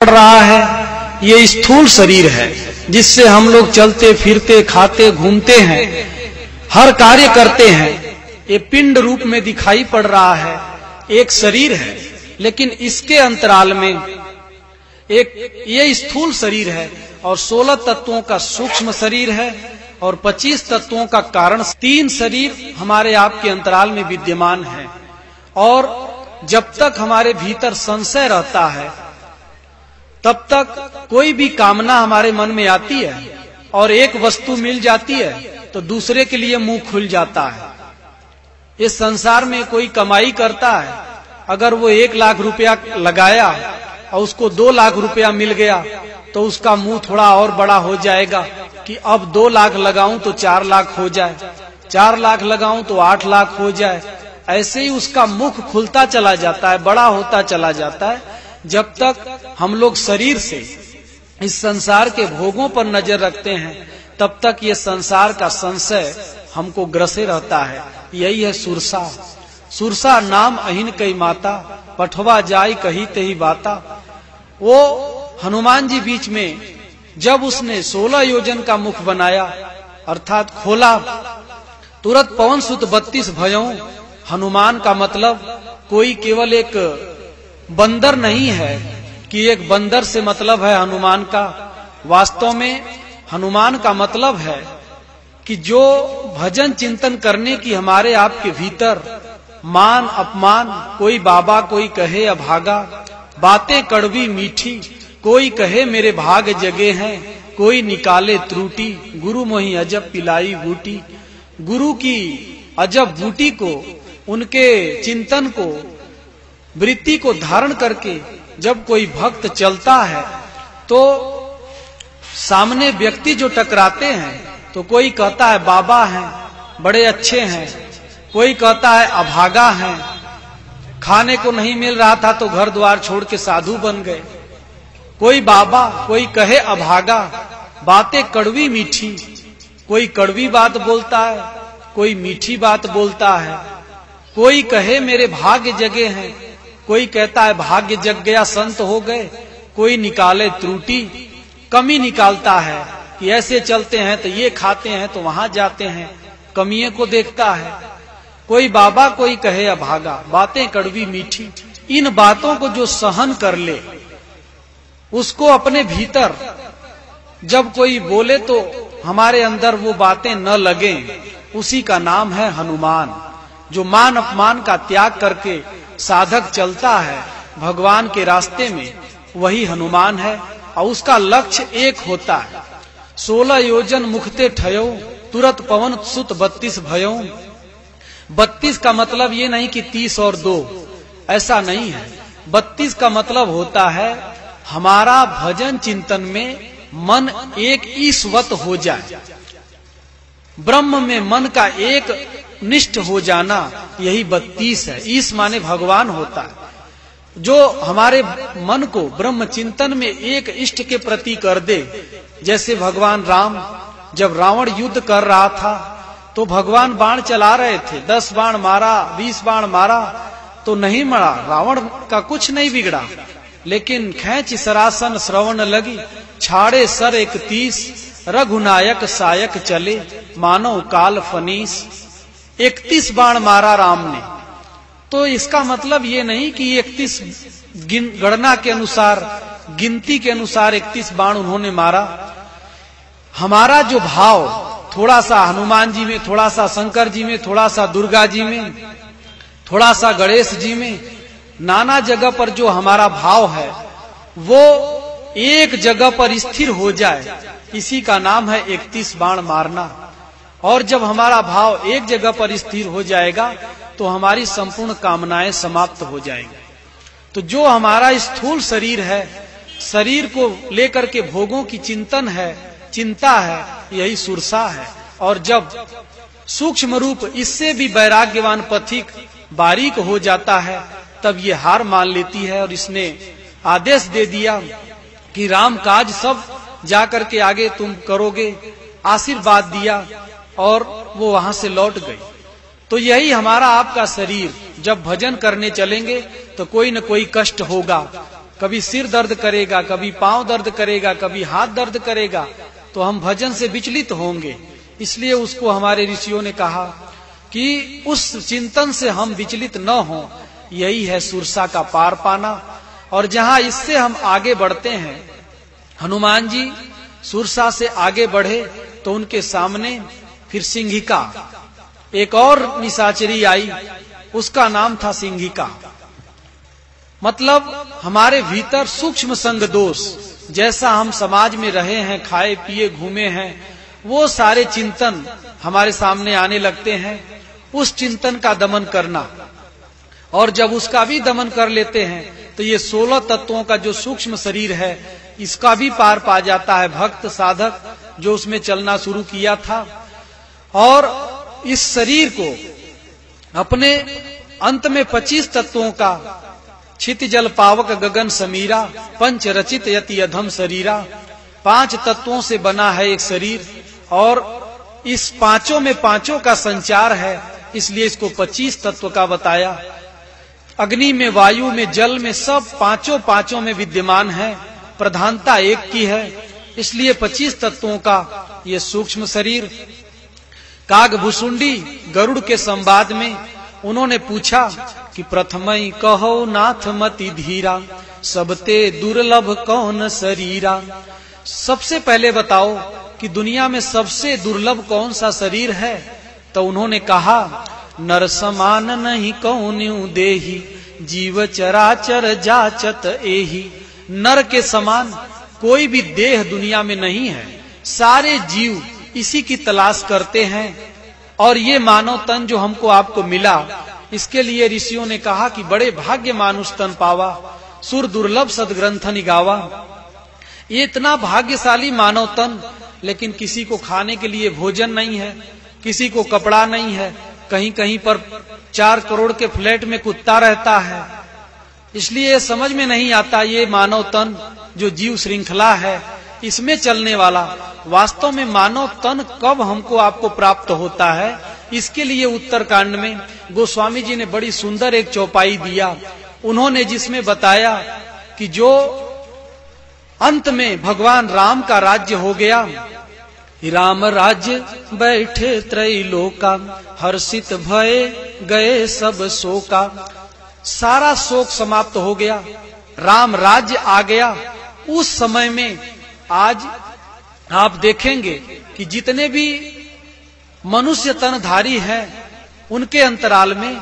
रहा है ये स्थूल शरीर है जिससे हम लोग चलते फिरते खाते घूमते हैं, हर कार्य करते हैं। ये पिंड रूप में दिखाई पड़ रहा है, एक शरीर है, लेकिन इसके अंतराल में एक ये स्थूल शरीर है और 16 तत्वों का सूक्ष्म शरीर है और 25 तत्वों का कारण। 3 शरीर हमारे आपके अंतराल में विद्यमान है और जब तक हमारे भीतर संशय रहता है तब तक कोई भी कामना हमारे मन में आती है और एक वस्तु मिल जाती है तो दूसरे के लिए मुंह खुल जाता है। इस संसार में कोई कमाई करता है, अगर वो 1 लाख रुपया लगाया और उसको 2 लाख रुपया मिल गया तो उसका मुंह थोड़ा और बड़ा हो जाएगा कि अब 2 लाख लगाऊं तो 4 लाख हो जाए, 4 लाख लगाऊं तो 8 लाख हो जाए। ऐसे ही उसका मुख खुलता चला जाता है, बड़ा होता चला जाता है। जब तक हम लोग शरीर से इस संसार के भोगों पर नजर रखते हैं तब तक ये संसार का संशय हमको ग्रसे रहता है। यही है सुरसा। सुरसा नाम अहिन कई माता, पठवा जाय कही तही बाता। वो हनुमान जी बीच में जब उसने 16 योजन का मुख बनाया अर्थात खोला, तुरंत पवन सुत 32 भयों। हनुमान का मतलब कोई केवल एक बंदर नहीं है कि एक बंदर से मतलब है हनुमान का। वास्तव में हनुमान का मतलब है कि जो भजन चिंतन करने की हमारे आपके भीतर मान अपमान, कोई बाबा कोई कहे अभागा, बातें कड़वी मीठी, कोई कहे मेरे भाग जगे हैं, कोई निकाले त्रुटि, गुरु मोहि अजब पिलाई बूटी। गुरु की अजब बूटी को, उनके चिंतन को, वृत्ति को धारण करके जब कोई भक्त चलता है तो सामने व्यक्ति जो टकराते हैं तो कोई कहता है बाबा हैं, बड़े अच्छे हैं, कोई कहता है अभागा हैं, खाने को नहीं मिल रहा था तो घर द्वार छोड़ के साधु बन गए। कोई बाबा, कोई कहे अभागा, बातें कड़वी मीठी, कोई कड़वी बात बोलता है, कोई मीठी बात बोलता है। कोई कहे मेरे भाग्य जगे हैं, कोई कहता है भाग्य जग गया, संत हो गए। कोई निकाले त्रुटि, कमी निकालता है कि ऐसे चलते हैं तो ये खाते हैं तो वहां जाते हैं, कमियों को देखता है। कोई बाबा कोई कहे अभागा, बातें कड़वी मीठी। इन बातों को जो सहन कर ले उसको अपने भीतर जब कोई बोले तो हमारे अंदर वो बातें न लगे, उसी का नाम है हनुमान। जो मान अपमान का त्याग करके साधक चलता है भगवान के रास्ते में, वही हनुमान है और उसका लक्ष्य एक होता है। 16 योजन मुखते ठयो, तुरत पवन सुत 32 भयो। 32 का मतलब ये नहीं कि 30 और 2, ऐसा नहीं है। 32 का मतलब होता है हमारा भजन चिंतन में मन एक ईश्वत हो जाए, ब्रह्म में मन का एक निष्ठ हो जाना, यही 32 है। ईश माने भगवान होता है। जो हमारे मन को ब्रह्म चिंतन में एक इष्ट के प्रति कर दे। जैसे भगवान राम जब रावण युद्ध कर रहा था तो भगवान बाण चला रहे थे, 10 बाण मारा, 20 बाण मारा तो नहीं मरा, रावण का कुछ नहीं बिगड़ा। लेकिन खेच सरासन श्रवण लगी, छाड़े सर 31, रघुनायक सायक चले, मानव काल फनीस। 31 बाण मारा राम ने। तो इसका मतलब ये नहीं कि 31 गणना के अनुसार, गिनती के अनुसार 31 बाण उन्होंने मारा। हमारा जो भाव थोड़ा सा हनुमान जी में, थोड़ा सा शंकर जी में, थोड़ा सा दुर्गा जी में, थोड़ा सा गणेश जी में, नाना जगह पर जो हमारा भाव है वो एक जगह पर स्थिर हो जाए, इसी का नाम है 31 बाण मारना। और जब हमारा भाव एक जगह पर स्थिर हो जाएगा तो हमारी संपूर्ण कामनाएं समाप्त हो जाएंगी। तो जो हमारा स्थूल शरीर है, शरीर को लेकर के भोगों की चिंतन है, चिंता है, यही सुरसा है। और जब सूक्ष्म रूप इससे भी वैराग्यवान पथिक बारीक हो जाता है तब ये हार मान लेती है और इसने आदेश दे दिया कि राम काज सब जाकर के आगे तुम करोगे, आशीर्वाद दिया और वो वहां से लौट गई। तो यही हमारा आपका शरीर, जब भजन करने चलेंगे तो कोई न कोई कष्ट होगा, कभी सिर दर्द करेगा, कभी पांव दर्द करेगा, कभी हाथ दर्द करेगा, तो हम भजन से विचलित होंगे। इसलिए उसको हमारे ऋषियों ने कहा कि उस चिंतन से हम विचलित न हों, यही है सुरसा का पार पाना। और जहां इससे हम आगे बढ़ते हैं, हनुमान जी सुरसा से आगे बढ़े तो उनके सामने फिर सिंहिका, एक और निशाचरी आई, उसका नाम था सिंहिका। मतलब हमारे भीतर सूक्ष्म संग दोष, जैसा हम समाज में रहे हैं, खाए पिए घूमे हैं, वो सारे चिंतन हमारे सामने आने लगते हैं। उस चिंतन का दमन करना, और जब उसका भी दमन कर लेते हैं तो ये 16 तत्वों का जो सूक्ष्म शरीर है, इसका भी पार पा जाता है भक्त साधक जो उसमें चलना शुरू किया था। और इस शरीर को अपने अंत में 25 तत्वों का छित जल पावक गगन समीरा, पंच रचित यति अधम शरीरा, 5 तत्वों से बना है एक शरीर, और इस पांचों में पांचों का संचार है, इसलिए इसको 25 तत्व का बताया। अग्नि में, वायु में, जल में, सब पांचों में विद्यमान है, प्रधानता एक की है, इसलिए 25 तत्वों का ये सूक्ष्म शरीर। कागभुसुंडी गरुड़ के संवाद में उन्होंने पूछा कि प्रथमई कहो नाथ मति धीरा, सबते दुर्लभ कौन शरीरा। सबसे पहले बताओ कि दुनिया में सबसे दुर्लभ कौन सा शरीर है। तो उन्होंने कहा, नर समान नहीं कौन्यू देही, जीव चराचर जाचत एही। नर के समान कोई भी देह दुनिया में नहीं है, सारे जीव इसी की तलाश करते हैं। और ये मानव तन जो हमको आपको मिला, इसके लिए ऋषियों ने कहा कि बड़े भाग्य मानुष तन पावा, सुर दुर्लभ सदग्रंथनि गावा। ये इतना भाग्यशाली मानव तन, लेकिन किसी को खाने के लिए भोजन नहीं है, किसी को कपड़ा नहीं है, कहीं कहीं पर 4 करोड़ के फ्लैट में कुत्ता रहता है। इसलिए समझ में नहीं आता ये मानव तन जो जीव श्रृंखला है, इसमें चलने वाला वास्तव में मानव तन कब हमको आपको प्राप्त होता है। इसके लिए उत्तरकांड में गोस्वामी जी ने बड़ी सुंदर एक चौपाई दिया। उन्होंने जिसमें बताया कि जो अंत में भगवान राम का राज्य हो गया, राम राज्य बैठे त्रैलोका, हर्षित भये गए सब शोका। सारा शोक समाप्त हो गया, राम राज्य आ गया। उस समय में आज आप देखेंगे कि जितने भी मनुष्य तनधारी हैं, उनके अंतराल में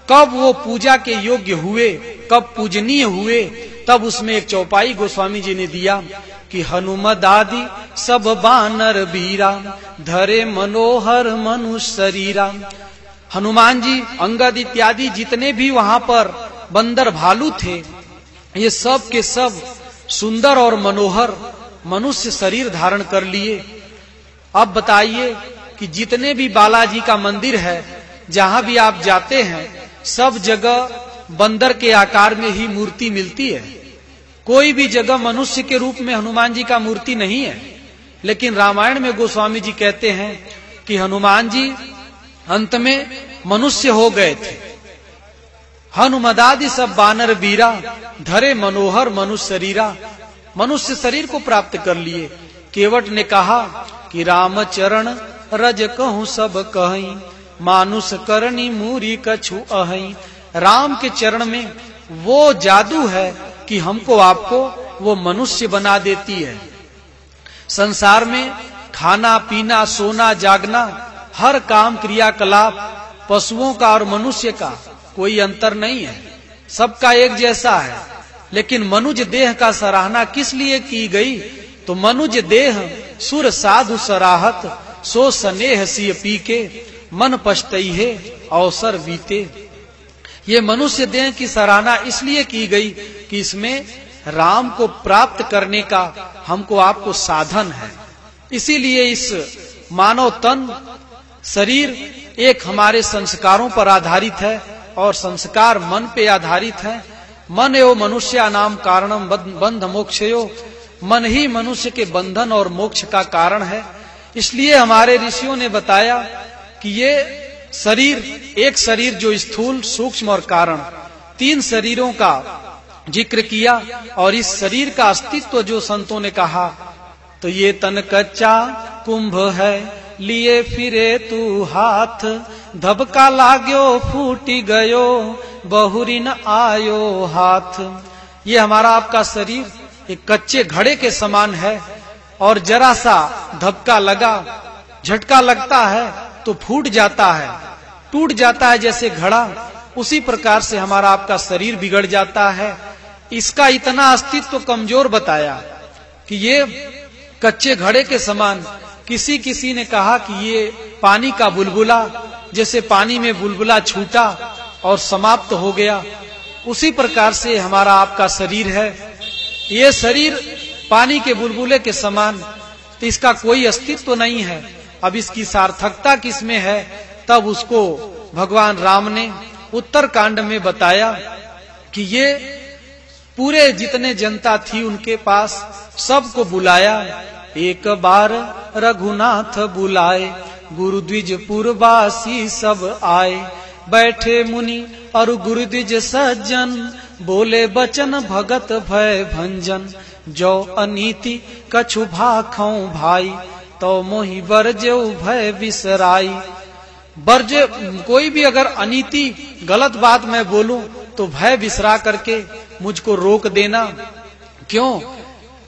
कब वो पूजा के योग्य हुए, कब पूजनीय हुए, तब उसमें एक चौपाई गोस्वामी जी ने दिया कि हनुमद आदि सब बानर बीरा, धरे मनोहर मनुष्य शरीरा। हनुमान जी, अंगद इत्यादि जितने भी वहां पर बंदर भालू थे, ये सब के सब सुंदर और मनोहर मनुष्य शरीर धारण कर लिए। अब बताइए कि जितने भी बालाजी का मंदिर है, जहां भी आप जाते हैं, सब जगह बंदर के आकार में ही मूर्ति मिलती है। कोई भी जगह मनुष्य के रूप में हनुमान जी का मूर्ति नहीं है। लेकिन रामायण में गोस्वामी जी कहते हैं कि हनुमान जी अंत में मनुष्य हो गए थे। हनुमदादि सब बानर बीरा, धरे मनोहर मनुष्य शरीरा, मनुष्य शरीर को प्राप्त कर लिए। केवट ने कहा कि रामचरण रज कहूं सब कहीं, मानुष करनी मूरी कछु अहीं। राम के चरण में वो जादू है कि हमको आपको वो मनुष्य बना देती है। संसार में खाना पीना, सोना जागना, हर काम क्रियाकलाप पशुओं का और मनुष्य का कोई अंतर नहीं है, सबका एक जैसा है। लेकिन मनुज देह का सराहना किस लिए की गई? तो मनुज देह सुर साधु सराहत, सो स्नेह सिय पी के, मन पछतई है अवसर बीते। ये मनुष्य देह की सराहना इसलिए की गई कि इसमें राम को प्राप्त करने का हमको आपको साधन है। इसीलिए इस मानव तन शरीर एक हमारे संस्कारों पर आधारित है, और संस्कार मन पे आधारित है। मन एवं मनुष्य नाम कारणम बंध मोक्षयो, मन ही मनुष्य के बंधन और मोक्ष का कारण है। इसलिए हमारे ऋषियों ने बताया कि ये शरीर, एक शरीर जो स्थूल, सूक्ष्म और कारण, 3 शरीरों का जिक्र किया। और इस शरीर का अस्तित्व जो संतों ने कहा, तो ये तन कच्चा कुंभ है, लिए फिरे तू हाथ, धबका लाग्यो फूटी गयो, बहुरी न आयो हाथ। ये हमारा आपका शरीर एक कच्चे घड़े के समान है, और जरा सा धबका लगा, झटका लगता है तो फूट जाता है, टूट जाता है जैसे घड़ा। उसी प्रकार से हमारा आपका शरीर बिगड़ जाता है। इसका इतना अस्तित्व कमजोर बताया कि ये कच्चे घड़े के समान। किसी ने कहा कि ये पानी का बुलबुला, जैसे पानी में बुलबुला छूटा और समाप्त हो गया, उसी प्रकार से हमारा आपका शरीर है। ये शरीर पानी के बुलबुले के समान, तो इसका कोई अस्तित्व नहीं है। अब इसकी सार्थकता किसमें है, तब उसको भगवान राम ने उत्तर कांड में बताया कि ये पूरे जितने जनता थी उनके पास सबको बुलाया। एक बार रघुनाथ बुलाए, गुरु द्विजपुरवासी सब आए, बैठे मुनि और गुरु द्विज सज्जन, बोले बचन भगत भय भंजन, जो अनीति कछु भाखौ भाई, तो मोहि बरजेउ भय बिसराई। बरज कोई भी अगर अनीति गलत बात मैं बोलूं तो भय बिसरा करके मुझको रोक देना। क्यों?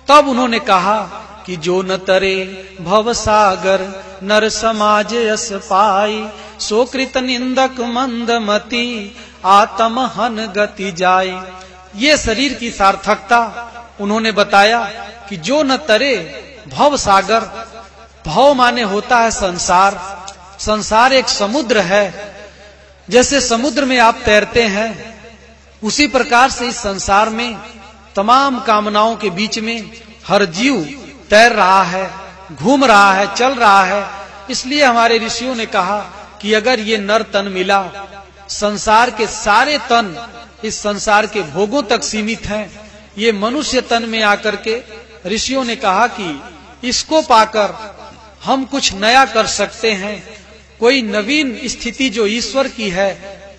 तब उन्होंने कहा कि जो न तरे भव सागर, नर समाज यस पाई, सो कृत निंदक मंदमति, आत्म हन गति जाय। ये शरीर की सार्थकता उन्होंने बताया कि जो न तरे भव सागर, भव माने होता है संसार। संसार एक समुद्र है, जैसे समुद्र में आप तैरते हैं, उसी प्रकार से इस संसार में तमाम कामनाओं के बीच में हर जीव तैर रहा है, घूम रहा है, चल रहा है। इसलिए हमारे ऋषियों ने कहा कि अगर ये नर तन मिला, संसार के सारे तन इस संसार के भोगों तक सीमित हैं, ये मनुष्य तन में आकर के ऋषियों ने कहा कि इसको पाकर हम कुछ नया कर सकते हैं। कोई नवीन स्थिति जो ईश्वर की है,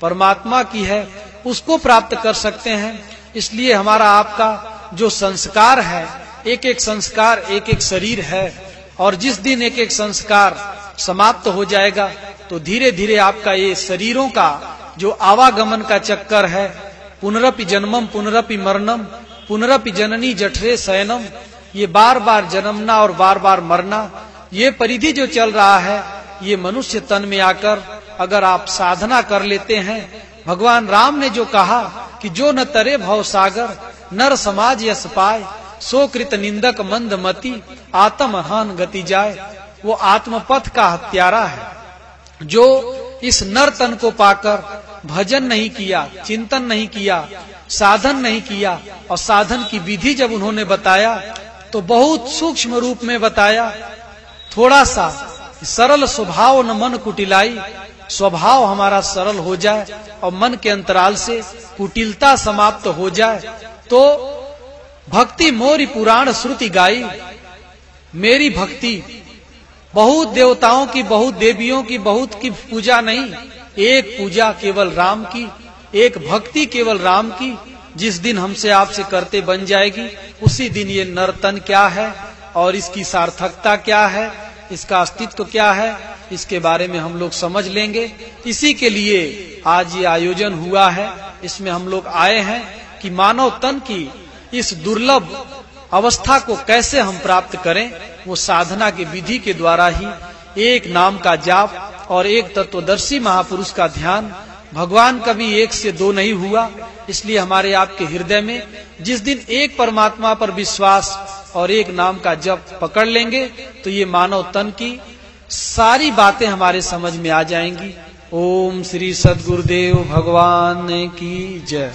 परमात्मा की है, उसको प्राप्त कर सकते हैं। इसलिए हमारा आपका जो संस्कार है, एक एक संस्कार एक एक शरीर है, और जिस दिन एक एक संस्कार समाप्त हो जाएगा तो धीरे धीरे आपका ये शरीरों का जो आवागमन का चक्कर है, पुनरपि जन्मम पुनरपि मरणम, पुनरपि जननी जठरे शयनम, ये बार बार जन्मना और बार बार मरना, ये परिधि जो चल रहा है, ये मनुष्य तन में आकर अगर आप साधना कर लेते हैं, भगवान राम ने जो कहा कि जो न तरे भव सागर, नर समाज यस पाए, सो कृत निंदक मंदमति, आत्म हान गति जाए। वो आत्मपथ का हत्यारा है जो इस नर तन को पाकर भजन नहीं किया, चिंतन नहीं किया, साधन नहीं किया। और साधन की विधि जब उन्होंने बताया तो बहुत सूक्ष्म रूप में बताया। थोड़ा सा सरल स्वभाव न मन कुटिलाई, स्वभाव हमारा सरल हो जाए और मन के अंतराल से कुटिलता समाप्त हो जाए, तो भक्ति मोरी पुराण श्रुति गाई। मेरी भक्ति बहुत देवताओं की, बहुत देवियों की, बहुत की पूजा नहीं, एक पूजा केवल राम की, एक भक्ति केवल राम की। जिस दिन हमसे आपसे करते बन जाएगी, उसी दिन ये नर्तन क्या है और इसकी सार्थकता क्या है, इसका अस्तित्व क्या है, इसके बारे में हम लोग समझ लेंगे। इसी के लिए आज ये आयोजन हुआ है। इसमें हम लोग आए हैं कि मानव तन की इस दुर्लभ अवस्था को कैसे हम प्राप्त करें। वो साधना की विधि के द्वारा ही, एक नाम का जाप और एक तत्वदर्शी महापुरुष का ध्यान। भगवान कभी एक से दो नहीं हुआ, इसलिए हमारे आपके हृदय में जिस दिन एक परमात्मा पर विश्वास और एक नाम का जप पकड़ लेंगे, तो ये मानव तन की सारी बातें हमारे समझ में आ जाएंगी। ओम श्री सद्गुरुदेव भगवान की जय।